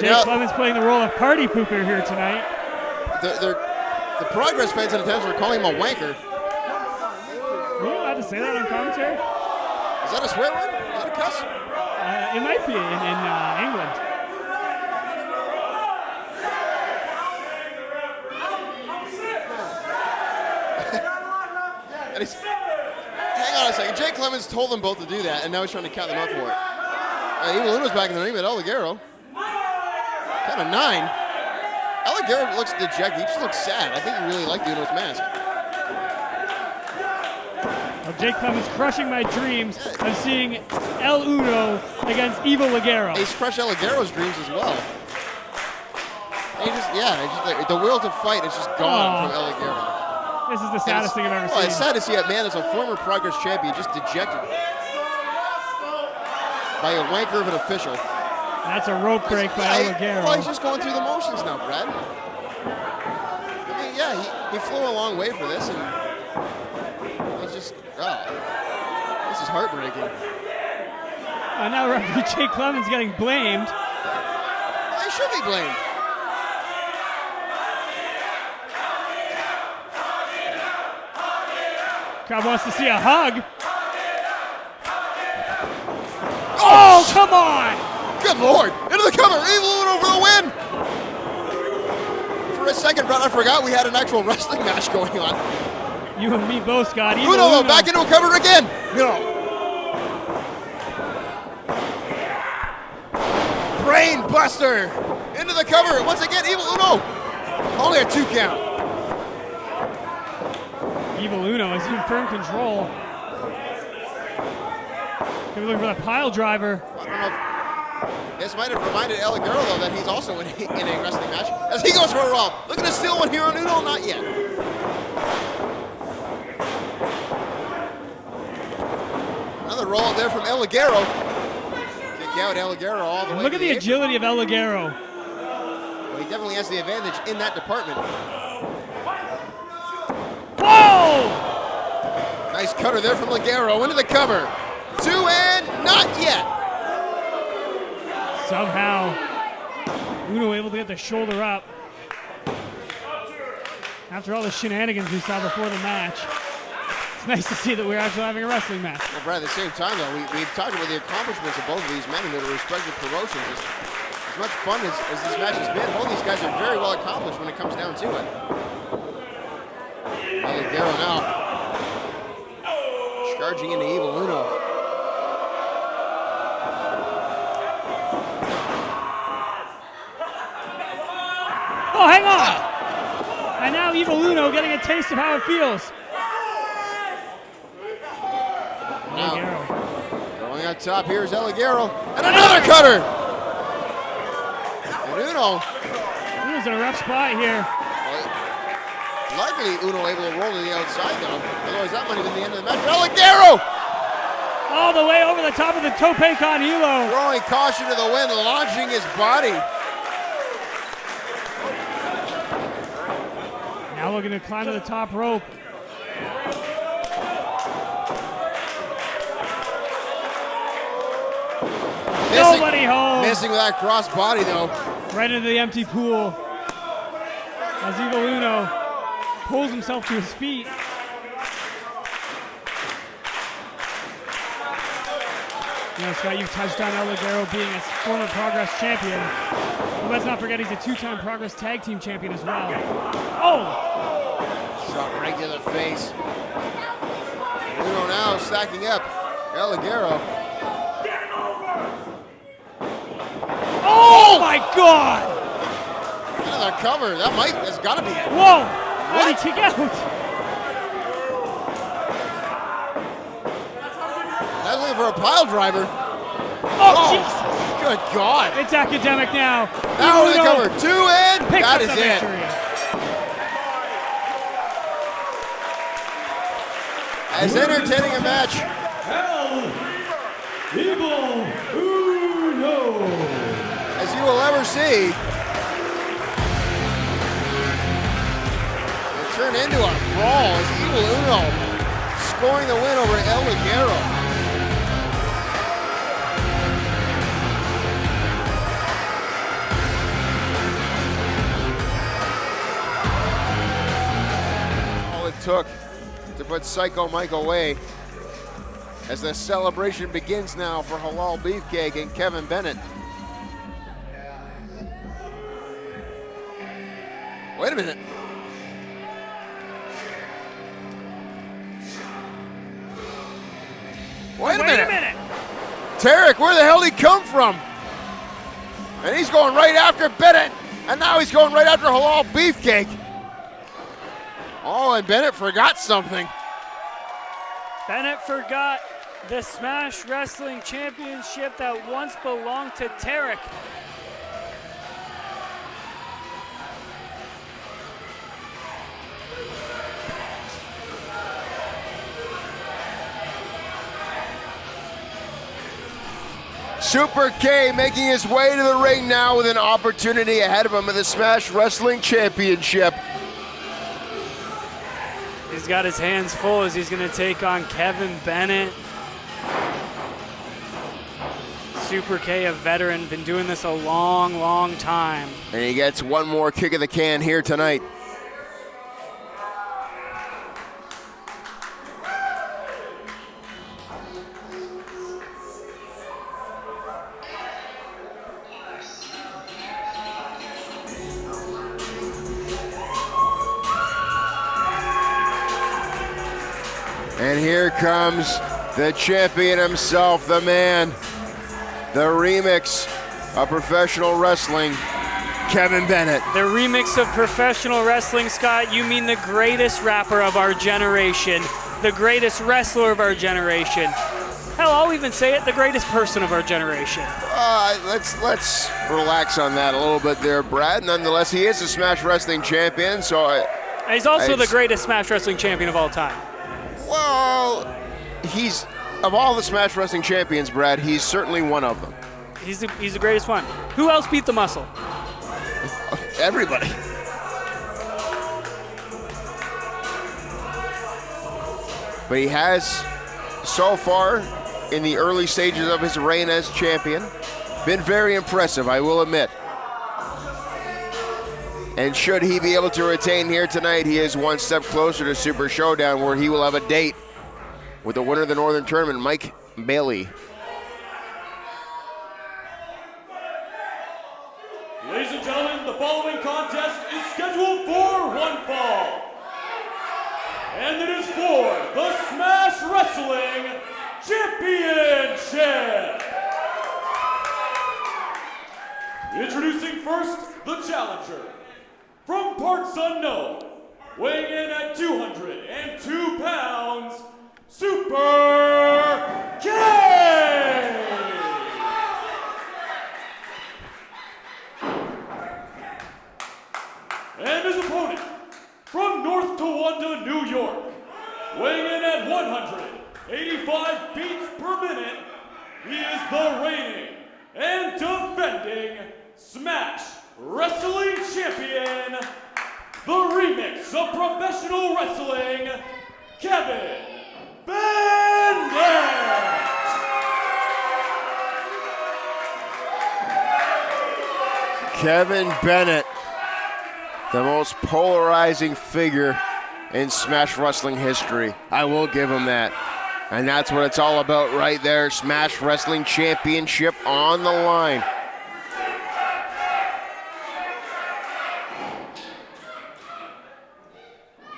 Jay Clemens playing the role of party pooper here tonight. The Progress fans in attendance are calling him a wanker. Are you allowed to say that on commentary? Is that a swear word? Is that a cuss? It might be in England. And hang on a second. Jay Clemens told them both to do that, and now he's trying to count them up for it. Evil Uno's back in the ring, but El Ligero. Count of 9. El Ligero looks dejected. He just looks sad. I think he really liked Uno's mask. Well, Jay Clemens crushing my dreams of seeing El Uno against Evil Ligero. He's crushed El Ligero's dreams as well. And like, the will to fight is just gone from El Ligero. This is the saddest thing I've ever seen. It's sad to see a man as a former Progress champion just dejected by a wanker of an official. That's a rope break by El Ligero. Well, he's just going through the motions now, Brad. I mean, yeah, he flew a long way for this, and it's just, this is heartbreaking. Now referee Jay Clemens getting blamed. He should be blamed. Crowd wants to see a hug. Oh, come on! Good Lord! Into the cover! Evil Uno for the win! For a second, Brad, I forgot we had an actual wrestling match going on. You and me both, Scott. Evil Uno, Uno back into a cover again! No. Brain Buster! Into the cover! Once again, Evil Uno! Only a 2 count. Evil Uno is in firm control. Gonna be looking for the pile driver. I don't know if this might have reminded El Ligero, though, that he's also in a wrestling match. As he goes for a roll. Looking to steal one here on Uno, not yet. Another roll up there from El Ligero. Kick out El Ligero all the way. Look at the agility of El Ligero. Well, he definitely has the advantage in that department. Whoa! Nice cutter there from Ligero into the cover. 2 and not yet. Somehow, Uno able to get the shoulder up. After all the shenanigans we saw before the match, it's nice to see that we're actually having a wrestling match. Well, Brad, at the same time, though, we've talked about the accomplishments of both of these men in their respective promotions. As much fun as this match has been, both of these guys are very well accomplished when it comes down to it. Ligero now charging into Evil Uno. Oh, hang on! And now Evil Uno getting a taste of how it feels. now, Ligero. going on top here is Ligero. And another cutter! And Uno. Uno's in a rough spot here. Luckily, Uno able to roll to the outside though. Otherwise, that might have been the end of the match. Ligero! All the way over the top of the tope con hilo. Throwing caution to the wind, launching his body. Now looking to climb to the top rope. Nobody home. Missing with that cross body though. Right into the empty pool. As Evil Uno pulls himself to his feet. You know, Scott, you've touched on Ligero being a former Progress champion. But let's not forget he's a two-time Progress Tag Team champion as well. Oh! Shot right to the face. Uno now stacking up. Ligero. Oh my God! Another cover. That's gotta be it. Whoa! How did he kick out? That's looking for a pile driver. Oh, Jesus! Good God. It's academic now. Now with the Uno cover. 2 in. picks That up is the it. victory. As entertaining a match. Hell, Evil Uno. As you will ever see. It turned into a brawl as Evil Uno scoring the win over Ligero. All it took to put Psycho Mike away as the celebration begins now for Halal Beefcake and Kevin Bennett. Wait a minute. Wait a minute. Tarek, where the hell did he come from? And he's going right after Bennett. And now he's going right after Halal Beefcake. Oh, and Bennett forgot something. Bennett forgot the Smash Wrestling Championship that once belonged to Tarek. Super K making his way to the ring now with an opportunity ahead of him of the Smash Wrestling Championship. He's got his hands full as he's going to take on Kevin Bennett. Super K, a veteran, been doing this a long, long time. And he gets one more kick of the can here tonight. And here comes the champion himself, the man, the remix of professional wrestling, Kevin Bennett. The remix of professional wrestling, Scott, you mean the greatest rapper of our generation, the greatest wrestler of our generation. Hell, I'll even say it, the greatest person of our generation. Let's relax on that a little bit there, Brad. Nonetheless, he is a Smash Wrestling champion, so He's also the greatest Smash Wrestling champion of all time. well, he's of all the Smash Wrestling champions, Brad, he's certainly one of them. He's the greatest one. Who else beat the Muscle? Everybody. But he has, so far, in the early stages of his reign as champion, been very impressive, I will admit. And should he be able to retain here tonight, he is one step closer to Super Showdown, where he will have a date with the winner of the Northern Tournament, Mike Bailey. Ladies and gentlemen, the following contest is scheduled for one fall. And it is for the Smash Wrestling Championship. Introducing first, the challenger. From parts unknown, weighing in at 202 pounds, Super weighing in at 185 beats per minute, he is the reigning and defending Smash Wrestling Champion, the remix of professional wrestling, Kevin Bennett. Kevin Bennett, the most polarizing figure in Smash Wrestling history. I will give him that. And that's what it's all about right there. Smash Wrestling Championship on the line.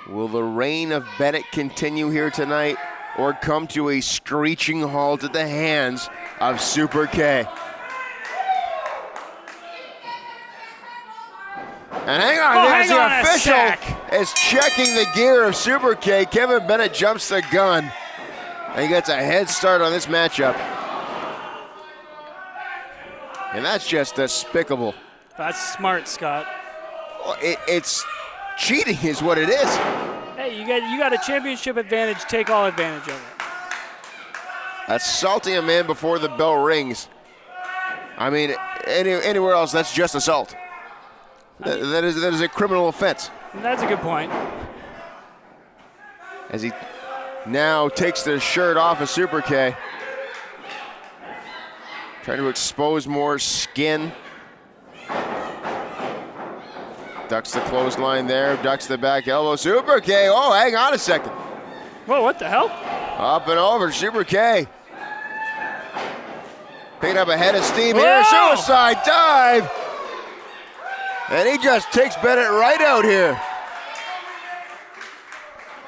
Will the reign of Bennett continue here tonight or come to a screeching halt at the hands of Super K? And hang on, there's the official is checking the gear of Super K. Kevin Bennett jumps the gun and he gets a head start on this matchup. And that's just despicable. That's smart, Scott. Well, it's cheating is what it is. Hey, you got a championship advantage. Take all advantage of it. Assaulting a man before the bell rings. I mean, anywhere else, that's just assault. That is a criminal offense. That's a good point. As he now takes the shirt off of Super K. Trying to expose more skin. Ducks the clothesline there, ducks the back elbow. Super K, oh, hang on a second. Whoa, what the hell? Up and over, Super K. Picking up a head of steam here, suicide dive. And he just takes Bennett right out here.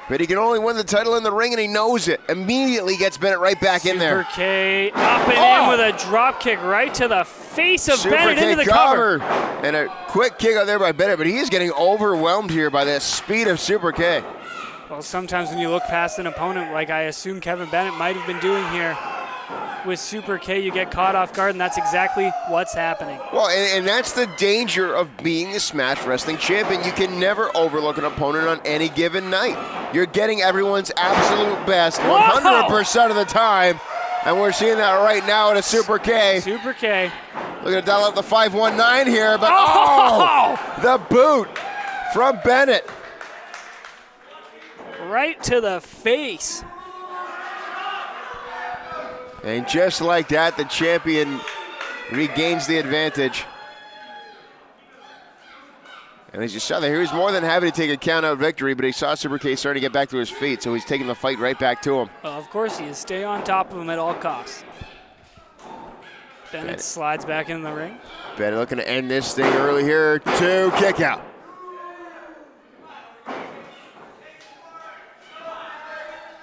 But he can only win the title in the ring, and he knows it. Immediately gets Bennett right back in there. Super K up and in with a drop kick right to the face of Bennett into the cover. And a quick kick out there by Bennett, but he is getting overwhelmed here by the speed of Super K. Well, sometimes when you look past an opponent, like I assume Kevin Bennett might have been doing here, with Super K, you get caught off guard, and that's exactly what's happening. Well, and that's the danger of being the Smash Wrestling champion. You can never overlook an opponent on any given night. You're getting everyone's absolute best 100% of the time, and we're seeing that right now at a Super K. Super K. Looking to dial up the 519 here, but the boot from Bennett. Right to the face. And just like that, the champion regains the advantage. And as you saw there, he was more than happy to take a count-out victory, but he saw Super K starting to get back to his feet, so he's taking the fight right back to him. Well, of course he is. Stay on top of him at all costs. Bennett slides back in the ring. Bennett looking to end this thing early here. 2 kick out.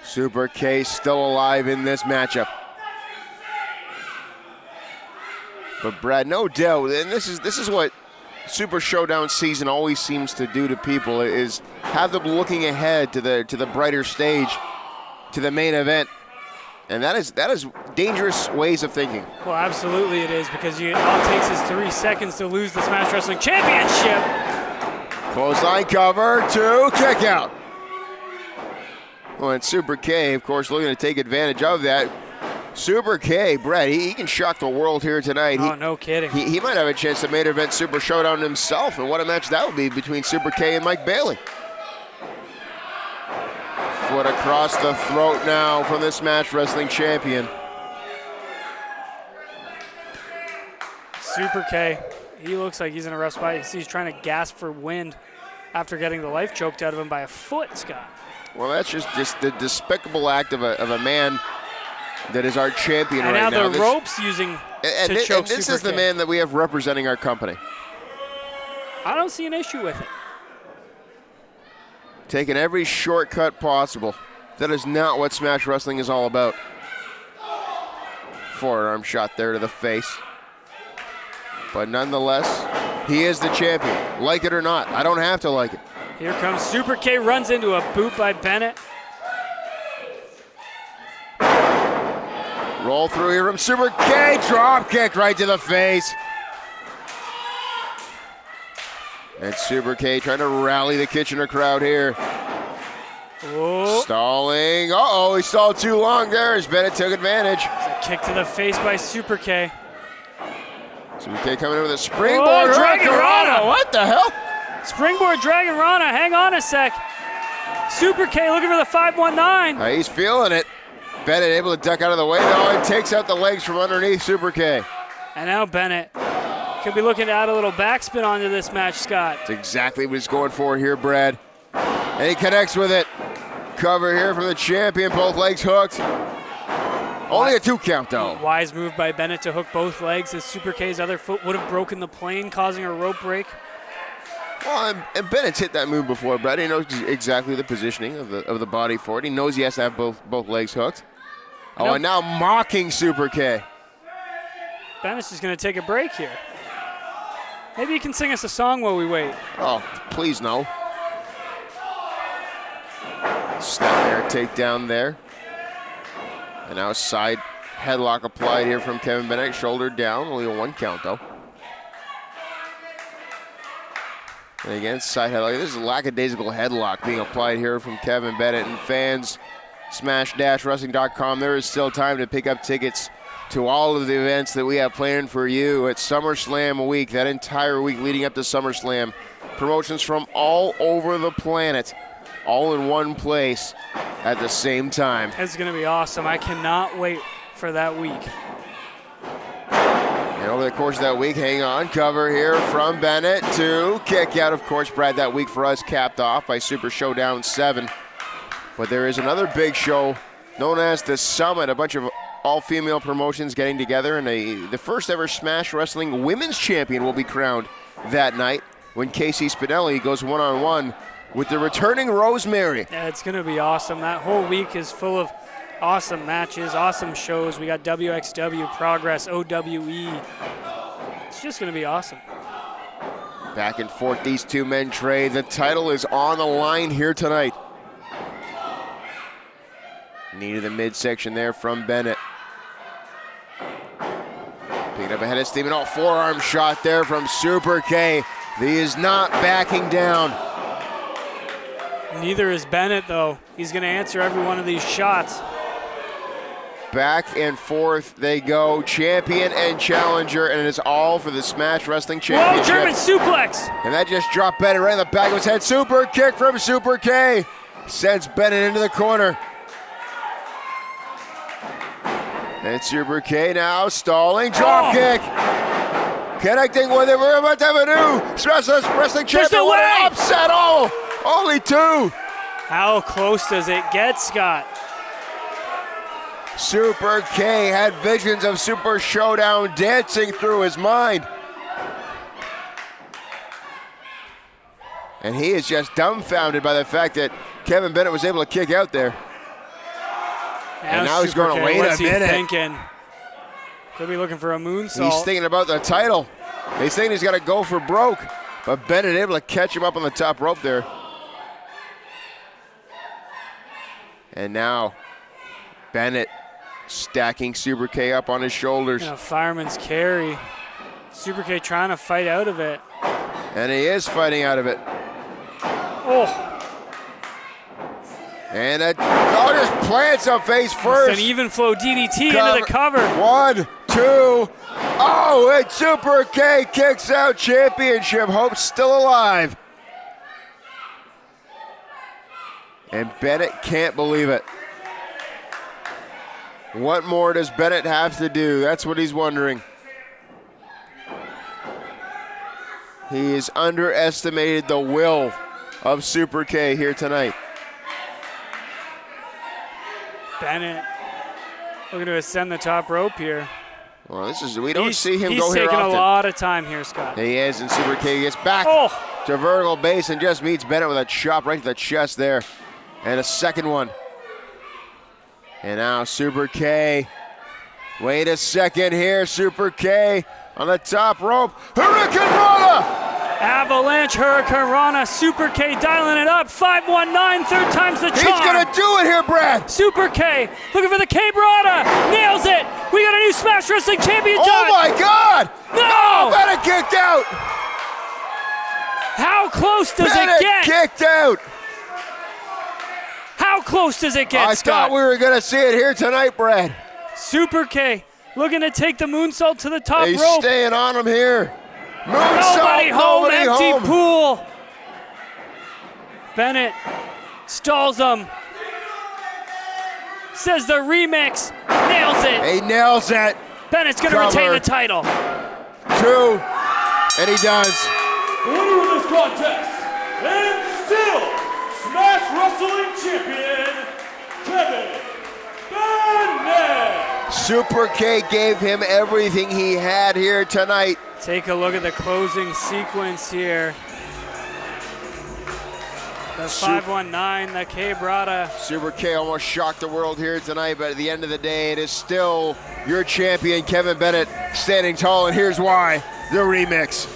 Super K still alive in this matchup. But Brad, no doubt, and this is what Super Showdown season always seems to do to people, is have them looking ahead to the brighter stage, to the main event. And that is dangerous ways of thinking. Well, absolutely it is, because all it takes is 3 seconds to lose the Smash Wrestling Championship. Clothesline cover, 2 kick out. Well, and Super K, of course, looking to take advantage of that. Super K, Brett, he can shock the world here tonight. Oh, no kidding. He might have a chance to main event Super Showdown himself, and what a match that would be between Super K and Mike Bailey. Foot across the throat now from the Smash Wrestling champion. Super K, he looks like he's in a rough spot. He's trying to gasp for wind after getting the life choked out of him by a foot, Scott. Well, that's just the despicable act of a man that is our champion right now. And now the ropes using to choke and this Super is the K. man that we have representing our company. I don't see an issue with it. Taking every shortcut possible. That is not what Smash Wrestling is all about. Forearm shot there to the face. But nonetheless, he is the champion. Like it or not, I don't have to like it. Here comes Super K, runs into a boot by Bennett. Roll through here from Super K, drop kick right to the face. And Super K trying to rally the Kitchener crowd here. Oh. Stalling. Uh-oh, he stalled too long there as Bennett took advantage. It's a kick to the face by Super K. Super K coming in with a springboard. Oh, Dragon Rana. What the hell? Springboard Dragon Rana. Hang on a sec. Super K looking for the 519. He's feeling it. Bennett able to duck out of the way though and takes out the legs from underneath Super K. And now Bennett could be looking to add a little backspin onto this match, Scott. That's exactly what he's going for here, Brad. And he connects with it. Cover here from the champion, both legs hooked. Only a 2 count though. Wise move by Bennett to hook both legs as Super K's other foot would have broken the plane, causing a rope break. Well, and Bennett's hit that move before, Brad. He knows exactly the positioning of the body for it. He knows he has to have both legs hooked. Oh, and now mocking Super K. Bennett's just going to take a break here. Maybe you can sing us a song while we wait. Oh, please no. Snap there, takedown there. And now a side headlock applied here from Kevin Bennett. Shoulder down, only a 1 count though. And again, side headlock. This is a lackadaisical headlock being applied here from Kevin Bennett. And fans, smash-wrestling.com, there is still time to pick up tickets to all of the events that we have planned for you at SummerSlam week, that entire week leading up to SummerSlam. Promotions from all over the planet, all in one place at the same time. It's going to be awesome. I cannot wait for that week. And over the course of that week, hang on, cover here from Bennett to kick out. Of course, Brad, that week for us capped off by Super Showdown 7. But there is another big show known as the Summit, a bunch of all-female promotions getting together, and the first ever Smash Wrestling Women's Champion will be crowned that night when Casey Spinelli goes one-on-one with the returning Rosemary. Yeah, it's going to be awesome. That whole week is full of awesome matches, awesome shows. We got WXW, Progress, OWE. It's just going to be awesome. Back and forth, these two men trade. The title is on the line here tonight. Knee to the midsection there from Bennett. Picking up ahead of Steven. Oh, forearm shot there from Super K. He is not backing down. Neither is Bennett, though. He's going to answer every one of these shots. Back and forth they go, champion and challenger, and it is all for the Smash Wrestling Championship. Whoa, German suplex! And that just dropped Bennett right in the back of his head. Super kick from Super K. Sends Bennett into the corner. And Super K now stalling, drop kick. Connecting with it, we're about to have a new Smash Wrestling Champion. What an upset, only 2. How close does it get, Scott? Super K had visions of Super Showdown dancing through his mind. And he is just dumbfounded by the fact that Kevin Bennett was able to kick out there. And now he's going to wait a minute. Thinking? Could be looking for a moonsault. He's thinking about the title. He's thinking he's got to go for broke. But Bennett able to catch him up on the top rope there. And now Bennett stacking Super K up on his shoulders. And a fireman's carry. Super K trying to fight out of it. And he is fighting out of it. Oh. And just plants him face first. It's an even flow DDT into the cover. 1, 2. Oh, and Super K kicks out. Championship hope still alive. And Bennett can't believe it. What more does Bennett have to do? That's what he's wondering. He has underestimated the will of Super K here tonight. Bennett looking to ascend the top rope here. Well, we don't see him go here often. He's taking a lot of time here, Scott. He is, and Super K gets back to vertical base and just meets Bennett with a chop right to the chest there. And a second one. And now Super K. Wait a second here. Super K on the top rope. Hurricane Rana! Avalanche Hurricane Rana. Super K dialing it up. 519, third time's the charm. He's going to do it here, Brad. Super K looking for the Cape Rana. Nails it. We got a new Smash Wrestling Champion. Oh, my God. No! Bennett kicked out. How close does Bennett it get? kicked out. How close does it get, I Scott? thought we were going to see it here tonight, Brad. Super K looking to take the moonsault to the top He's rope. staying on him here. Moonsault, Nobody home, empty home. pool. Bennett stalls him. Says the remix. Nails it. He nails it. Bennett's going to Cover. retain the title. 2, and he does. The winner of this contest, and still Smash Wrestling Champion, Kevin Bennett. Super K gave him everything he had here tonight. Take a look at the closing sequence here. The 519, the K-Brada. Super K almost shocked the world here tonight, but at the end of the day, it is still your champion, Kevin Bennett, standing tall, and here's why, the remix.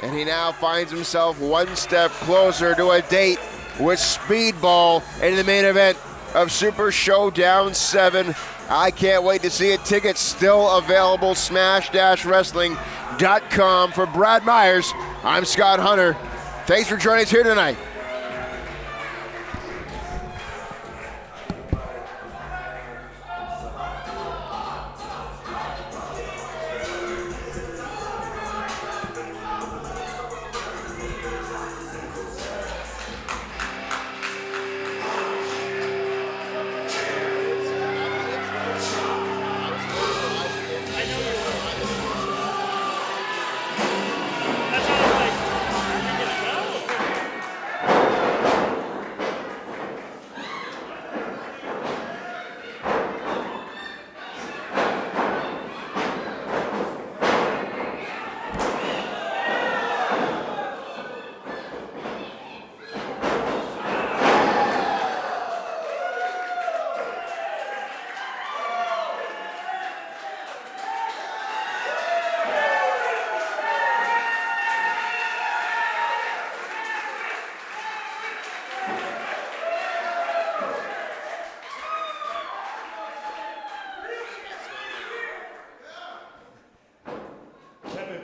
And he now finds himself one step closer to a date with Speedball in the main event of Super Showdown 7. I can't wait to see it. Tickets still available, smash-wrestling.com. For Brad Myers, I'm Scott Hunter. Thanks for joining us here tonight.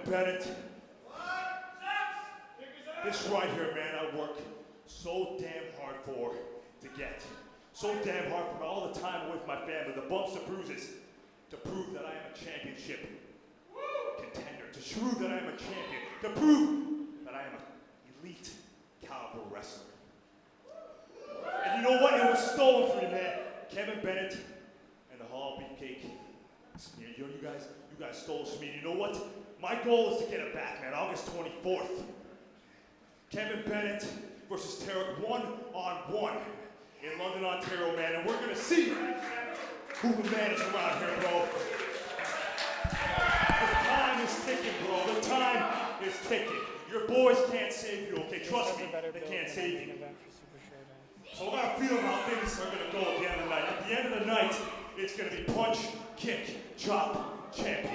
Bennett. This right here, man, I work so damn hard for to get. So damn hard for all the time away from my family, the bumps, the bruises, to prove that I am a championship contender, to prove that I am a champion, to prove that I am an elite caliber wrestler. And you know what? It was stolen from me, man. Kevin Bennett and the Hall Beefcake. You know, you guys stole this from me. You know what? My goal is to get it back, man. August 24th. Kevin Bennett versus Tarek 1-on-1 in London, Ontario, man. And we're gonna see who the man is around here, bro. The time is ticking, bro. The time is ticking. Your boys can't save you, okay? Trust me, they can't save you. So I got a feeling how things are gonna go at the end of the night. At the end of the night, it's gonna be punch, kick, chop, champion.